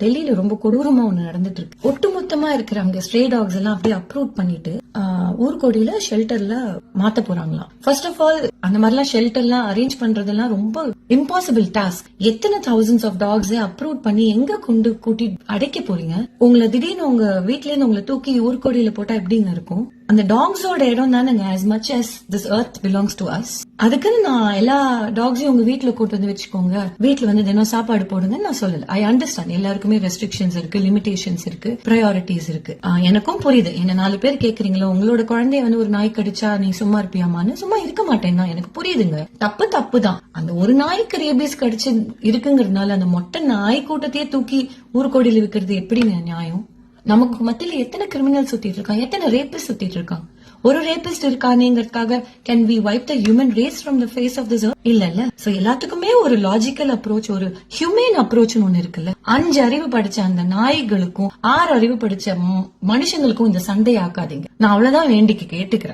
டெல்லியில ரொம்ப கொடூரமா ஒண்ணு நடந்துட்டு இருக்கு. ஒட்டுமொத்தமா இருக்கிற அங்க ஸ்ட்ரே டாக்ஸ் எல்லாம் அப்படியே அப்ரூவ் பண்ணிட்டு ஊர்கோடியில ஷெல்டர்ல மாத்த போறாங்களாம். ஃபர்ஸ்ட் ஆஃப் ஆல் அந்த மாதிரிலாம் ஷெல்டர்லாம் அரேஞ்ச் பண்றதெல்லாம் ரொம்ப இம்பாசிபிள் டாஸ்க். எத்தனை thousands ஆஃப் டாக்ஸ் அப்ரூவ் பண்ணி எங்க கொண்டு கூட்டி அடைக்க போறீங்க? உங்களை திடீர்னு உங்க வீட்ல இருந்து உங்களை தூக்கி ஊர்கோடியில போட்டா எப்படிங்க இருக்கும்? அந்த டாக்ஸோட இடம் தானுங்க. as much as this earth belongs to us. அதுக்குன்னு நான் எல்லா டாக்ஸையும் உங்க வீட்டுல கூட்டு வந்து வச்சுக்கோங்க, வீட்டுல வந்து தினம் சாப்பாடு போடுங்கன்னு நான் சொல்லல. ஐ அண்டர்ஸ்டாண்ட் எல்லாருக்குமே ரெஸ்ட்ரிக்ஷன்ஸ் இருக்கு, லிமிடேஷன்ஸ் இருக்கு, ப்ரையாரிட்டிஸ் இருக்கு. எனக்கும் புரியுது. என்ன 4 பேர் கேக்குறீங்களா, உங்களோட குழந்தைய வந்து ஒரு நாய் கடிச்சா நீ சும்மா இருப்பியாமான்னு. சும்மா இருக்க மாட்டேன்னா எனக்கு புரியுதுங்க. தப்பு தான். அந்த ஒரு நாய்க்கு ரேபிஸ் கடிச்சு இருக்குங்கிறதுனால அந்த மொட்டை நாய் கூட்டத்தையே தூக்கி ஊர்கோடியில விற்கிறது எப்படிங்க நியாயம்? நமக்கு மத்தியில எத்தனை கிரிமினல் சுத்திட்டு இருக்கான், எத்தனை ரேபிஸ்ட் சுத்திட்டு இருக்கான். ஒரு ரேபிஸ்ட் இருக்கானேங்கிறதுக்காக can we wipe the human race from the face of this earth? இல்ல. சோ எல்லாத்துக்குமே ஒரு லாஜிக்கல் அப்ரோச், ஒரு ஹியூமன் அப்ரோச் ஒண்ணு இருக்குல்ல. 5 அறிவு படிச்ச அந்த நாய்களுக்கும் 6 அறிவு படிச்ச மனுஷங்களுக்கும் இந்த சண்டை ஆக்காதீங்க. நான் அவ்வளவுதான் வேண்டிக்கு கேட்டுக்கிறேன்.